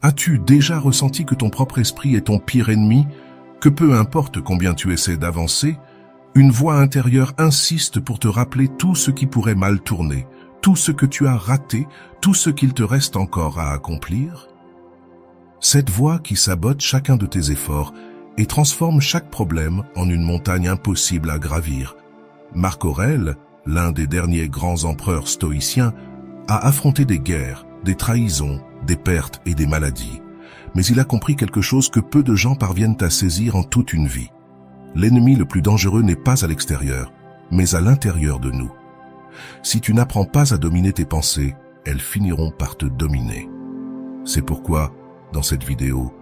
As-tu déjà ressenti que ton propre esprit est ton pire ennemi, que peu importe combien tu essaies d'avancer, une voix intérieure insiste pour te rappeler tout ce qui pourrait mal tourner, tout ce que tu as raté, tout ce qu'il te reste encore à accomplir? Cette voix qui sabote chacun de tes efforts et transforme chaque problème en une montagne impossible à gravir. Marc Aurèle, l'un des derniers grands empereurs stoïciens, a affronté des guerres, des trahisons, des pertes et des maladies. Mais il a compris quelque chose que peu de gens parviennent à saisir en toute une vie. L'ennemi le plus dangereux n'est pas à l'extérieur, mais à l'intérieur de nous. Si tu n'apprends pas à dominer tes pensées, elles finiront par te dominer. C'est pourquoi, dans cette vidéo,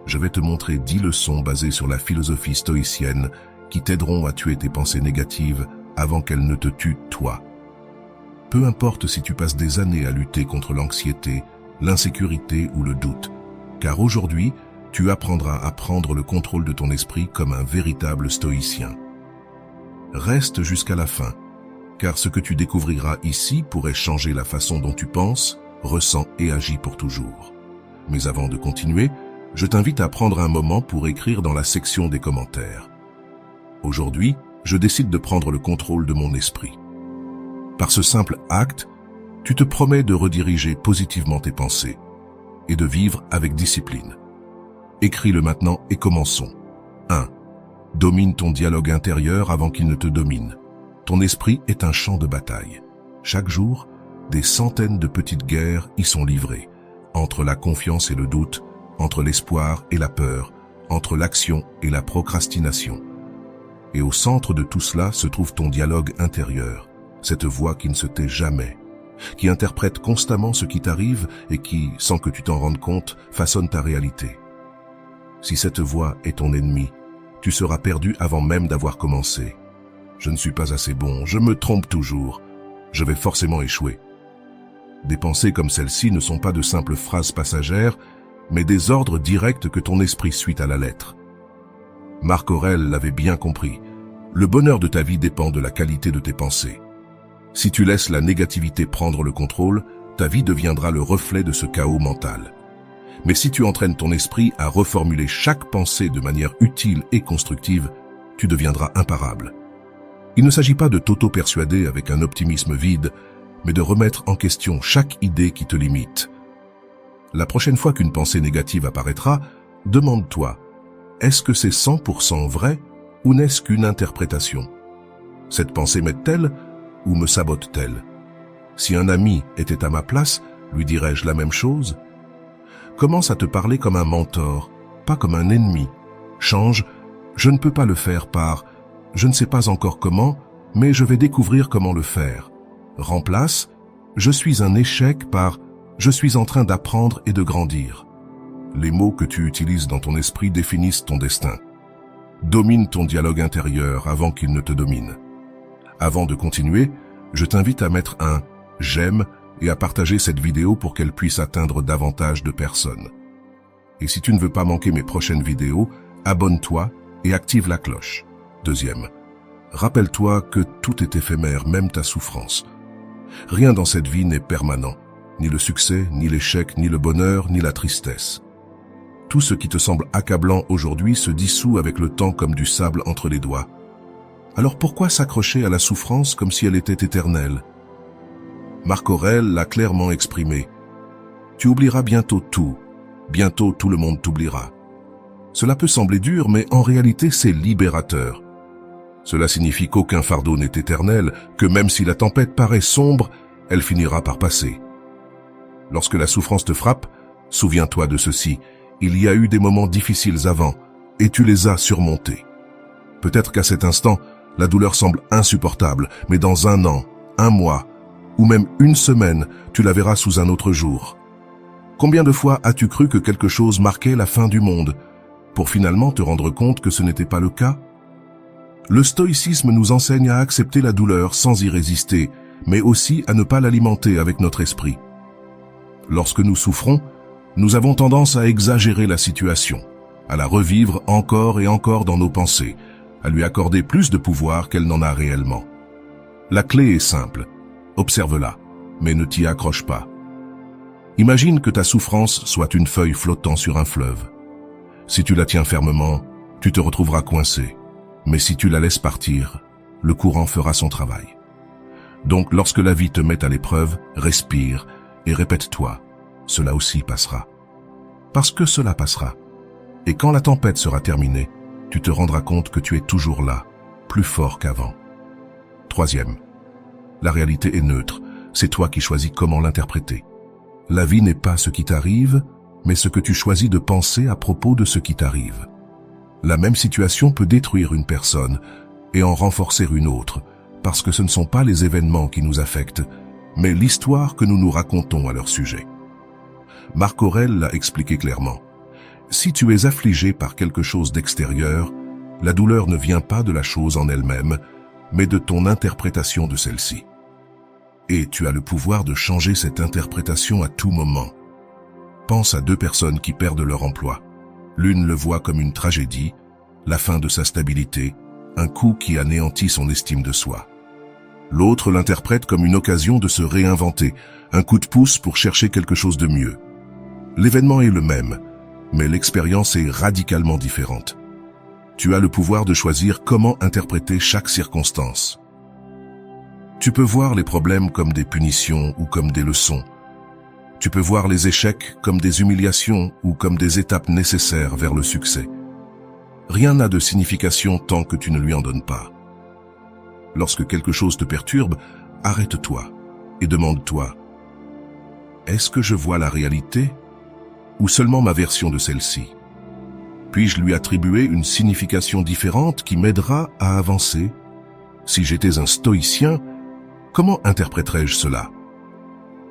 je vais te montrer 10 leçons basées sur la philosophie stoïcienne qui t'aideront à tuer tes pensées négatives avant qu'elles ne te tuent toi. Peu importe si tu passes des années à lutter contre l'anxiété, l'insécurité ou le doute, car aujourd'hui, tu apprendras à prendre le contrôle de ton esprit comme un véritable stoïcien. Reste jusqu'à la fin, car ce que tu découvriras ici pourrait changer la façon dont tu penses, ressens et agis pour toujours. Mais avant de continuer, je t'invite à prendre un moment pour écrire dans la section des commentaires. Aujourd'hui, je décide de prendre le contrôle de mon esprit. Par ce simple acte, tu te promets de rediriger positivement tes pensées et de vivre avec discipline. Écris-le maintenant et commençons. 1. Domine ton dialogue intérieur avant qu'il ne te domine. Ton esprit est un champ de bataille. Chaque jour, des centaines de petites guerres y sont livrées, entre la confiance et le doute, entre l'espoir et la peur, entre l'action et la procrastination. Et au centre de tout cela se trouve ton dialogue intérieur, cette voix qui ne se tait jamais, qui interprète constamment ce qui t'arrive et qui, sans que tu t'en rendes compte, façonne ta réalité. Si cette voix est ton ennemi, tu seras perdu avant même d'avoir commencé. Je ne suis pas assez bon, je me trompe toujours, je vais forcément échouer. Des pensées comme celle-ci ne sont pas de simples phrases passagères, mais des ordres directs que ton esprit suit à la lettre. Marc Aurèle l'avait bien compris. Le bonheur de ta vie dépend de la qualité de tes pensées. Si tu laisses la négativité prendre le contrôle, ta vie deviendra le reflet de ce chaos mental. Mais si tu entraînes ton esprit à reformuler chaque pensée de manière utile et constructive, tu deviendras imparable. Il ne s'agit pas de t'auto-persuader avec un optimisme vide, mais de remettre en question chaque idée qui te limite. La prochaine fois qu'une pensée négative apparaîtra, demande-toi, est-ce que c'est 100% vrai ou n'est-ce qu'une interprétation? Cette pensée m'aide-t-elle ou me sabote-t-elle? Si un ami était à ma place, lui dirais-je la même chose? Commence à te parler comme un mentor, pas comme un ennemi. Change, je ne peux pas le faire par « je ne sais pas encore comment, mais je vais découvrir comment le faire ». Remplace « je suis un échec » par « je suis en train d'apprendre et de grandir ». Les mots que tu utilises dans ton esprit définissent ton destin. Domine ton dialogue intérieur avant qu'il ne te domine. Avant de continuer, je t'invite à mettre un « j'aime » et à partager cette vidéo pour qu'elle puisse atteindre davantage de personnes. Et si tu ne veux pas manquer mes prochaines vidéos, abonne-toi et active la cloche. 2. Rappelle-toi que tout est éphémère, même ta souffrance. Rien dans cette vie n'est permanent, ni le succès, ni l'échec, ni le bonheur, ni la tristesse. Tout ce qui te semble accablant aujourd'hui se dissout avec le temps comme du sable entre les doigts. Alors pourquoi s'accrocher à la souffrance comme si elle était éternelle? Marc Aurèle l'a clairement exprimé. Tu oublieras bientôt tout le monde t'oubliera. Cela peut sembler dur, mais en réalité c'est libérateur. Cela signifie qu'aucun fardeau n'est éternel, que même si la tempête paraît sombre, elle finira par passer. Lorsque la souffrance te frappe, souviens-toi de ceci, il y a eu des moments difficiles avant, et tu les as surmontés. Peut-être qu'à cet instant, la douleur semble insupportable, mais dans 1 an, 1 mois, ou même 1 semaine, tu la verras sous un autre jour. Combien de fois as-tu cru que quelque chose marquait la fin du monde, pour finalement te rendre compte que ce n'était pas le cas? Le stoïcisme nous enseigne à accepter la douleur sans y résister, mais aussi à ne pas l'alimenter avec notre esprit. Lorsque nous souffrons, nous avons tendance à exagérer la situation, à la revivre encore et encore dans nos pensées, à lui accorder plus de pouvoir qu'elle n'en a réellement. La clé est simple. Observe-la, mais ne t'y accroche pas. Imagine que ta souffrance soit une feuille flottant sur un fleuve. Si tu la tiens fermement, tu te retrouveras coincé. Mais si tu la laisses partir, le courant fera son travail. Donc lorsque la vie te met à l'épreuve, respire et répète-toi, cela aussi passera. Parce que cela passera. Et quand la tempête sera terminée, tu te rendras compte que tu es toujours là, plus fort qu'avant. Troisième, la réalité est neutre, c'est toi qui choisis comment l'interpréter. La vie n'est pas ce qui t'arrive, mais ce que tu choisis de penser à propos de ce qui t'arrive. La même situation peut détruire une personne et en renforcer une autre, parce que ce ne sont pas les événements qui nous affectent, mais l'histoire que nous nous racontons à leur sujet. Marc Aurèle l'a expliqué clairement. Si tu es affligé par quelque chose d'extérieur, la douleur ne vient pas de la chose en elle-même, mais de ton interprétation de celle-ci. Et tu as le pouvoir de changer cette interprétation à tout moment. Pense à deux personnes qui perdent leur emploi. L'une le voit comme une tragédie, la fin de sa stabilité, un coup qui anéantit son estime de soi. L'autre l'interprète comme une occasion de se réinventer, un coup de pouce pour chercher quelque chose de mieux. L'événement est le même, mais l'expérience est radicalement différente. Tu as le pouvoir de choisir comment interpréter chaque circonstance. Tu peux voir les problèmes comme des punitions ou comme des leçons. Tu peux voir les échecs comme des humiliations ou comme des étapes nécessaires vers le succès. Rien n'a de signification tant que tu ne lui en donnes pas. Lorsque quelque chose te perturbe, arrête-toi et demande-toi, est-ce que je vois la réalité ou seulement ma version de celle-ci? Puis-je lui attribuer une signification différente qui m'aidera à avancer? Si j'étais un stoïcien, comment interpréterais-je cela?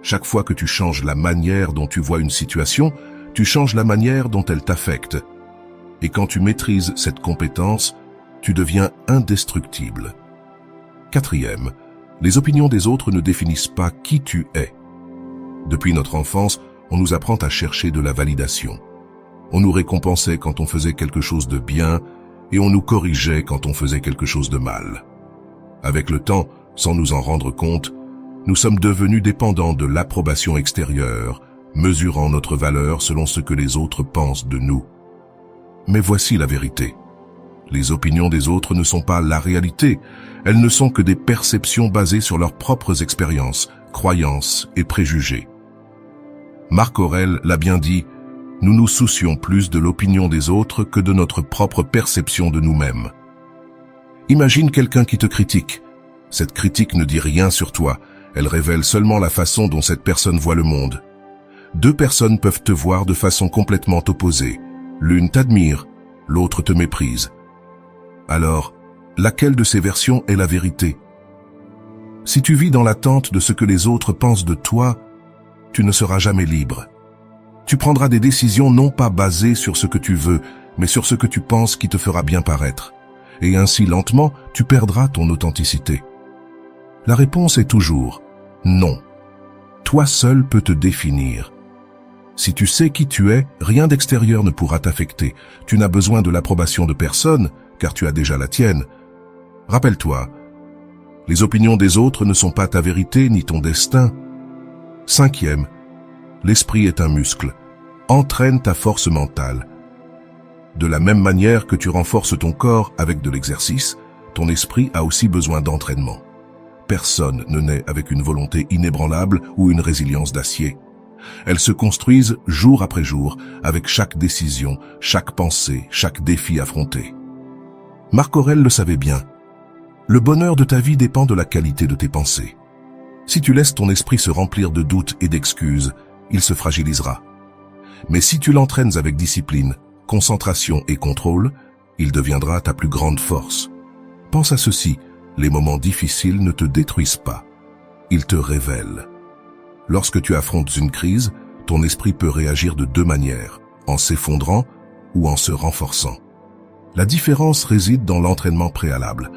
Chaque fois que tu changes la manière dont tu vois une situation, tu changes la manière dont elle t'affecte. Et quand tu maîtrises cette compétence, tu deviens indestructible. Quatrième, les opinions des autres ne définissent pas qui tu es. Depuis notre enfance, on nous apprend à chercher de la validation. On nous récompensait quand on faisait quelque chose de bien et on nous corrigeait quand on faisait quelque chose de mal. Avec le temps, sans nous en rendre compte, nous sommes devenus dépendants de l'approbation extérieure, mesurant notre valeur selon ce que les autres pensent de nous. Mais voici la vérité. Les opinions des autres ne sont pas la réalité, elles ne sont que des perceptions basées sur leurs propres expériences, croyances et préjugés. Marc Aurèle l'a bien dit, nous nous soucions plus de l'opinion des autres que de notre propre perception de nous-mêmes. Imagine quelqu'un qui te critique. Cette critique ne dit rien sur toi, elle révèle seulement la façon dont cette personne voit le monde. Deux personnes peuvent te voir de façon complètement opposée. L'une t'admire, l'autre te méprise. Alors, laquelle de ces versions est la vérité? Si tu vis dans l'attente de ce que les autres pensent de toi, tu ne seras jamais libre. Tu prendras des décisions non pas basées sur ce que tu veux, mais sur ce que tu penses qui te fera bien paraître. Et ainsi, lentement, tu perdras ton authenticité. La réponse est toujours non. Toi seul peux te définir. Si tu sais qui tu es, rien d'extérieur ne pourra t'affecter. Tu n'as besoin de l'approbation de personne, car tu as déjà la tienne. Rappelle-toi, les opinions des autres ne sont pas ta vérité ni ton destin. Cinquième, l'esprit est un muscle. Entraîne ta force mentale. De la même manière que tu renforces ton corps avec de l'exercice, ton esprit a aussi besoin d'entraînement. Personne ne naît avec une volonté inébranlable ou une résilience d'acier. Elles se construisent jour après jour, avec chaque décision, chaque pensée, chaque défi affronté. Marc Aurèle le savait bien. Le bonheur de ta vie dépend de la qualité de tes pensées. Si tu laisses ton esprit se remplir de doutes et d'excuses, il se fragilisera. Mais si tu l'entraînes avec discipline, concentration et contrôle, il deviendra ta plus grande force. Pense à ceci, les moments difficiles ne te détruisent pas, ils te révèlent. Lorsque tu affrontes une crise, ton esprit peut réagir de deux manières, en s'effondrant ou en se renforçant. La différence réside dans l'entraînement préalable.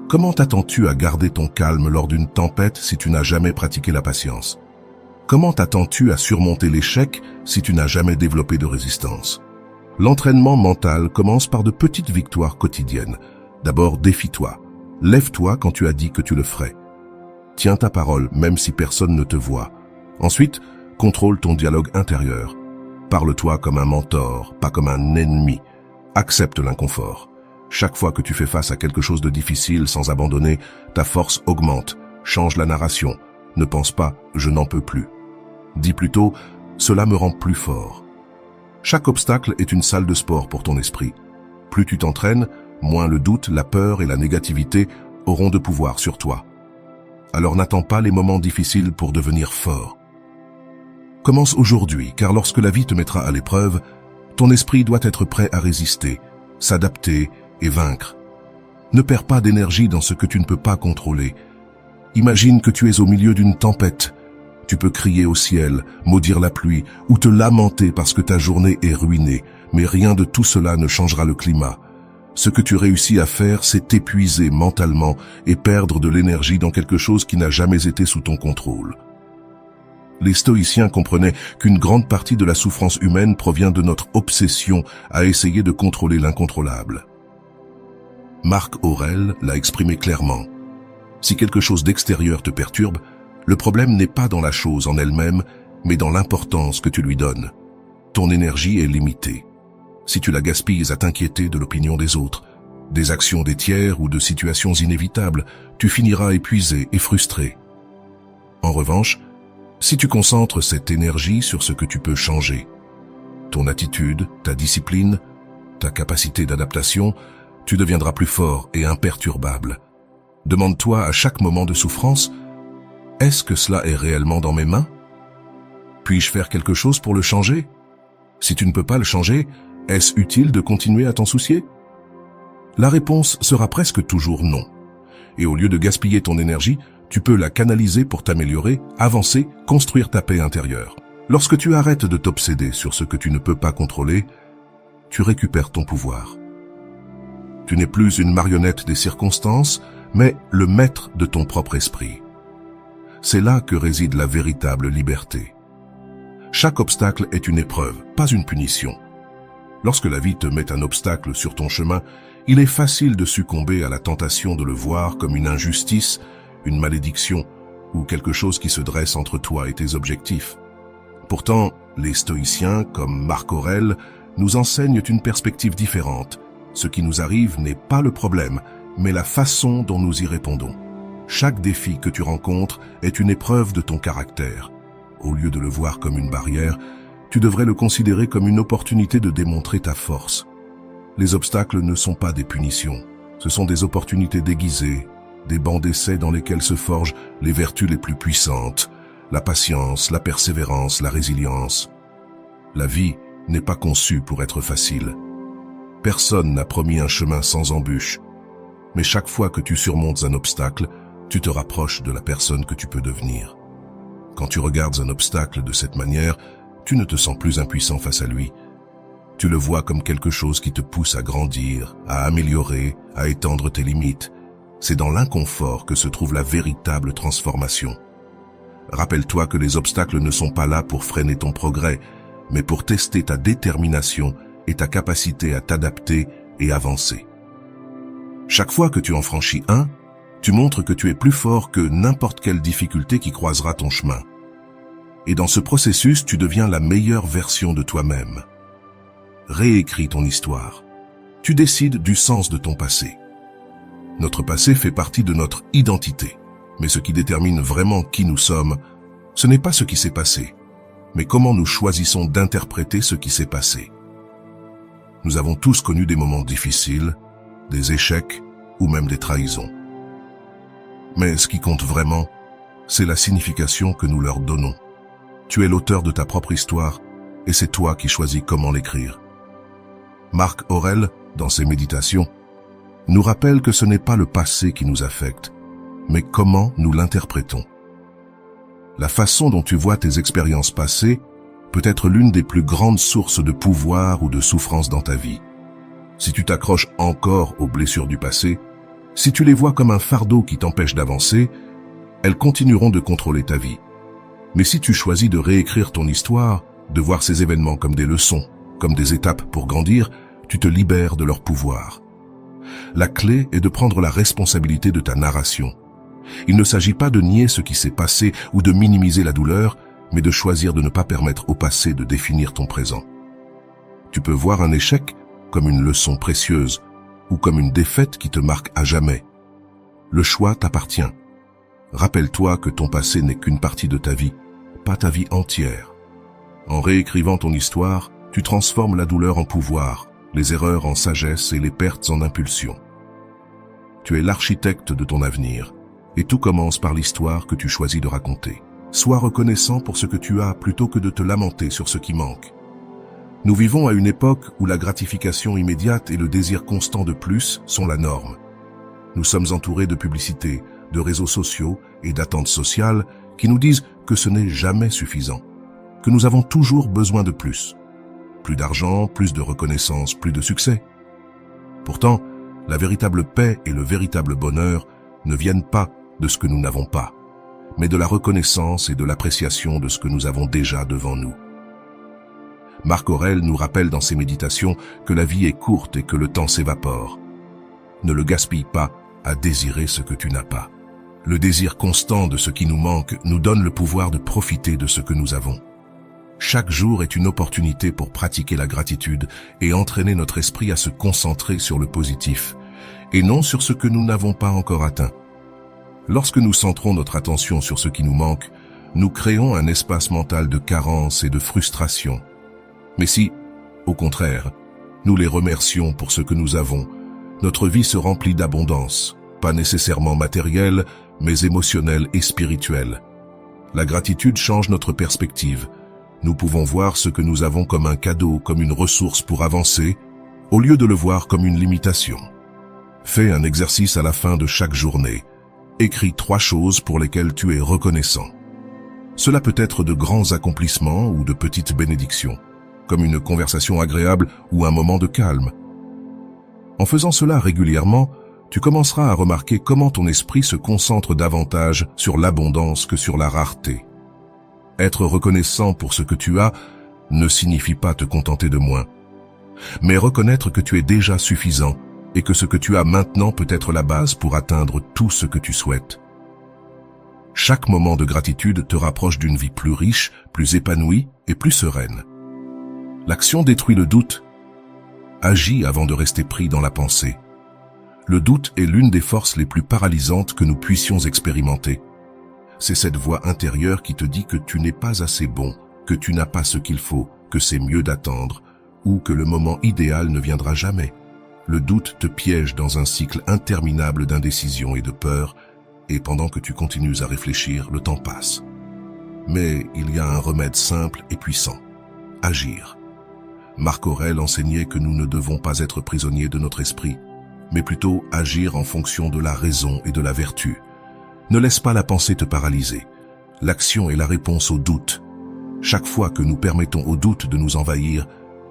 Comment t'attends-tu à garder ton calme lors d'une tempête si tu n'as jamais pratiqué la patience? Comment t'attends-tu à surmonter l'échec si tu n'as jamais développé de résistance? L'entraînement mental commence par de petites victoires quotidiennes. D'abord, défie-toi. Lève-toi quand tu as dit que tu le ferais. Tiens ta parole, même si personne ne te voit. Ensuite, Contrôle ton dialogue intérieur. Parle-toi comme un mentor, pas comme un ennemi. Accepte l'inconfort. Chaque fois que tu fais face à quelque chose de difficile sans abandonner, ta force augmente. Change la narration. Ne pense pas « je n'en peux plus ». Dis plutôt « cela me rend plus fort ». Chaque obstacle est une salle de sport pour ton esprit. Plus tu t'entraînes, moins le doute, la peur et la négativité auront de pouvoir sur toi. Alors n'attends pas les moments difficiles pour devenir fort. Commence aujourd'hui, car lorsque la vie te mettra à l'épreuve, ton esprit doit être prêt à résister, s'adapter et vaincre. Ne perds pas d'énergie dans ce que tu ne peux pas contrôler. Imagine que tu es au milieu d'une tempête. Tu peux crier au ciel, maudire la pluie ou te lamenter parce que ta journée est ruinée, mais rien de tout cela ne changera le climat. Ce que tu réussis à faire, c'est t'épuiser mentalement et perdre de l'énergie dans quelque chose qui n'a jamais été sous ton contrôle. Les stoïciens comprenaient qu'une grande partie de la souffrance humaine provient de notre obsession à essayer de contrôler l'incontrôlable. Marc Aurèle l'a exprimé clairement. Si quelque chose d'extérieur te perturbe, le problème n'est pas dans la chose en elle-même, mais dans l'importance que tu lui donnes. Ton énergie est limitée. Si tu la gaspilles à t'inquiéter de l'opinion des autres, des actions des tiers ou de situations inévitables, tu finiras épuisé et frustré. En revanche, si tu concentres cette énergie sur ce que tu peux changer, ton attitude, ta discipline, ta capacité d'adaptation, tu deviendras plus fort et imperturbable. Demande-toi à chaque moment de souffrance, est-ce que cela est réellement dans mes mains? Puis-je faire quelque chose pour le changer? Si tu ne peux pas le changer, est-ce utile de continuer à t'en soucier? La réponse sera presque toujours non. Et au lieu de gaspiller ton énergie, tu peux la canaliser pour t'améliorer, avancer, construire ta paix intérieure. Lorsque tu arrêtes de t'obséder sur ce que tu ne peux pas contrôler, tu récupères ton pouvoir. Tu n'es plus une marionnette des circonstances, mais le maître de ton propre esprit. C'est là que réside la véritable liberté. Chaque obstacle est une épreuve, pas une punition. Lorsque la vie te met un obstacle sur ton chemin, il est facile de succomber à la tentation de le voir comme une injustice, une malédiction ou quelque chose qui se dresse entre toi et tes objectifs. Pourtant, les stoïciens, comme Marc Aurèle, nous enseignent une perspective différente. Ce qui nous arrive n'est pas le problème, mais la façon dont nous y répondons. Chaque défi que tu rencontres est une épreuve de ton caractère. Au lieu de le voir comme une barrière, tu devrais le considérer comme une opportunité de démontrer ta force. Les obstacles ne sont pas des punitions, ce sont des opportunités déguisées, des bancs d'essai dans lesquels se forgent les vertus les plus puissantes, la patience, la persévérance, la résilience. La vie n'est pas conçue pour être facile. Personne n'a promis un chemin sans embûches. Mais chaque fois que tu surmontes un obstacle, tu te rapproches de la personne que tu peux devenir. Quand tu regardes un obstacle de cette manière, tu ne te sens plus impuissant face à lui. Tu le vois comme quelque chose qui te pousse à grandir, à améliorer, à étendre tes limites. C'est dans l'inconfort que se trouve la véritable transformation. Rappelle-toi que les obstacles ne sont pas là pour freiner ton progrès, mais pour tester ta détermination et ta capacité à t'adapter et avancer. Chaque fois que tu en franchis un, tu montres que tu es plus fort que n'importe quelle difficulté qui croisera ton chemin. Et dans ce processus, tu deviens la meilleure version de toi-même. Réécris ton histoire. Tu décides du sens de ton passé. Notre passé fait partie de notre identité. Mais ce qui détermine vraiment qui nous sommes, ce n'est pas ce qui s'est passé, mais comment nous choisissons d'interpréter ce qui s'est passé. Nous avons tous connu des moments difficiles, des échecs ou même des trahisons. Mais ce qui compte vraiment, c'est la signification que nous leur donnons. Tu es l'auteur de ta propre histoire et c'est toi qui choisis comment l'écrire. Marc Aurèle, dans ses méditations, nous rappelle que ce n'est pas le passé qui nous affecte, mais comment nous l'interprétons. La façon dont tu vois tes expériences passées peut être l'une des plus grandes sources de pouvoir ou de souffrance dans ta vie. Si tu t'accroches encore aux blessures du passé, si tu les vois comme un fardeau qui t'empêche d'avancer, elles continueront de contrôler ta vie. Mais si tu choisis de réécrire ton histoire, de voir ces événements comme des leçons, comme des étapes pour grandir, tu te libères de leur pouvoir. La clé est de prendre la responsabilité de ta narration. Il ne s'agit pas de nier ce qui s'est passé ou de minimiser la douleur, mais de choisir de ne pas permettre au passé de définir ton présent. Tu peux voir un échec comme une leçon précieuse ou comme une défaite qui te marque à jamais. Le choix t'appartient. Rappelle-toi que ton passé n'est qu'une partie de ta vie, pas ta vie entière. En réécrivant ton histoire, tu transformes la douleur en pouvoir, les erreurs en sagesse et les pertes en impulsion. Tu es l'architecte de ton avenir, et tout commence par l'histoire que tu choisis de raconter. Sois reconnaissant pour ce que tu as plutôt que de te lamenter sur ce qui manque. Nous vivons à une époque où la gratification immédiate et le désir constant de plus sont la norme. Nous sommes entourés de publicités, de réseaux sociaux et d'attentes sociales qui nous disent que ce n'est jamais suffisant, que nous avons toujours besoin de plus. Plus d'argent, plus de reconnaissance, plus de succès. Pourtant, la véritable paix et le véritable bonheur ne viennent pas de ce que nous n'avons pas, mais de la reconnaissance et de l'appréciation de ce que nous avons déjà devant nous. Marc Aurèle nous rappelle dans ses méditations que la vie est courte et que le temps s'évapore. Ne le gaspille pas à désirer ce que tu n'as pas. Le désir constant de ce qui nous manque nous donne le pouvoir de profiter de ce que nous avons. Chaque jour est une opportunité pour pratiquer la gratitude et entraîner notre esprit à se concentrer sur le positif, et non sur ce que nous n'avons pas encore atteint. Lorsque nous centrons notre attention sur ce qui nous manque, nous créons un espace mental de carence et de frustration. Mais si, au contraire, nous les remercions pour ce que nous avons, notre vie se remplit d'abondance, pas nécessairement matérielle, mais émotionnelle et spirituelle. La gratitude change notre perspective. Nous pouvons voir ce que nous avons comme un cadeau, comme une ressource pour avancer, au lieu de le voir comme une limitation. Fais un exercice à la fin de chaque journée. Écris 3 choses pour lesquelles tu es reconnaissant. Cela peut être de grands accomplissements ou de petites bénédictions, comme une conversation agréable ou un moment de calme. En faisant cela régulièrement, tu commenceras à remarquer comment ton esprit se concentre davantage sur l'abondance que sur la rareté. Être reconnaissant pour ce que tu as ne signifie pas te contenter de moins, mais reconnaître que tu es déjà suffisant et que ce que tu as maintenant peut être la base pour atteindre tout ce que tu souhaites. Chaque moment de gratitude te rapproche d'une vie plus riche, plus épanouie et plus sereine. L'action détruit le doute. Agis avant de rester pris dans la pensée. Le doute est l'une des forces les plus paralysantes que nous puissions expérimenter. C'est cette voix intérieure qui te dit que tu n'es pas assez bon, que tu n'as pas ce qu'il faut, que c'est mieux d'attendre, ou que le moment idéal ne viendra jamais. Le doute te piège dans un cycle interminable d'indécision et de peur, et pendant que tu continues à réfléchir, le temps passe. Mais il y a un remède simple et puissant. Agir. Marc Aurèle enseignait que nous ne devons pas être prisonniers de notre esprit, mais plutôt agir en fonction de la raison et de la vertu. Ne laisse pas la pensée te paralyser. L'action est la réponse au doute. Chaque fois que nous permettons au doute de nous envahir,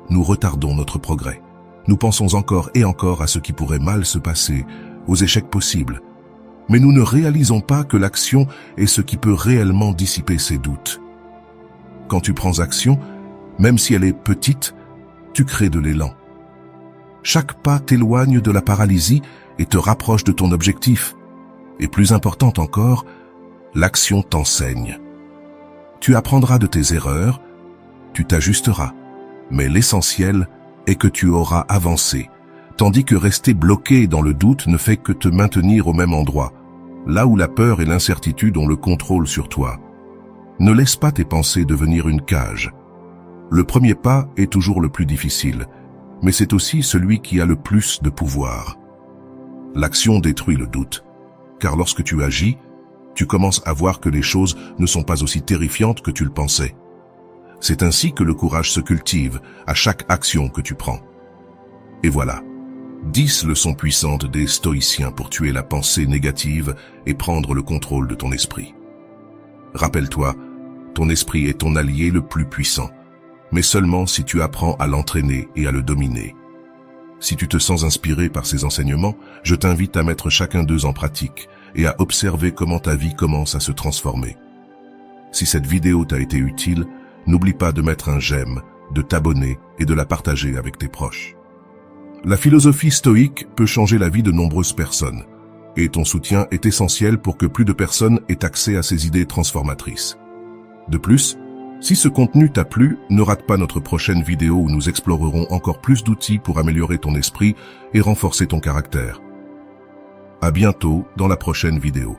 nous retardons notre progrès. Nous pensons encore et encore à ce qui pourrait mal se passer, aux échecs possibles. Mais nous ne réalisons pas que l'action est ce qui peut réellement dissiper ces doutes. Quand tu prends action, même si elle est petite, tu crées de l'élan. Chaque pas t'éloigne de la paralysie et te rapproche de ton objectif. Et plus important encore, l'action t'enseigne. Tu apprendras de tes erreurs, tu t'ajusteras, mais l'essentiel est que tu auras avancé, tandis que rester bloqué dans le doute ne fait que te maintenir au même endroit, là où la peur et l'incertitude ont le contrôle sur toi. Ne laisse pas tes pensées devenir une cage. Le premier pas est toujours le plus difficile, mais c'est aussi celui qui a le plus de pouvoir. L'action détruit le doute, car lorsque tu agis, tu commences à voir que les choses ne sont pas aussi terrifiantes que tu le pensais. C'est ainsi que le courage se cultive à chaque action que tu prends. Et voilà, 10 leçons puissantes des stoïciens pour tuer la pensée négative et prendre le contrôle de ton esprit. Rappelle-toi, ton esprit est ton allié le plus puissant, mais seulement si tu apprends à l'entraîner et à le dominer. Si tu te sens inspiré par ces enseignements, je t'invite à mettre chacun d'eux en pratique et à observer comment ta vie commence à se transformer. Si cette vidéo t'a été utile, n'oublie pas de mettre un j'aime, de t'abonner et de la partager avec tes proches. La philosophie stoïque peut changer la vie de nombreuses personnes, et ton soutien est essentiel pour que plus de personnes aient accès à ces idées transformatrices. De plus, Si ce contenu t'a plu, ne rate pas notre prochaine vidéo où nous explorerons encore plus d'outils pour améliorer ton esprit et renforcer ton caractère. À bientôt dans la prochaine vidéo.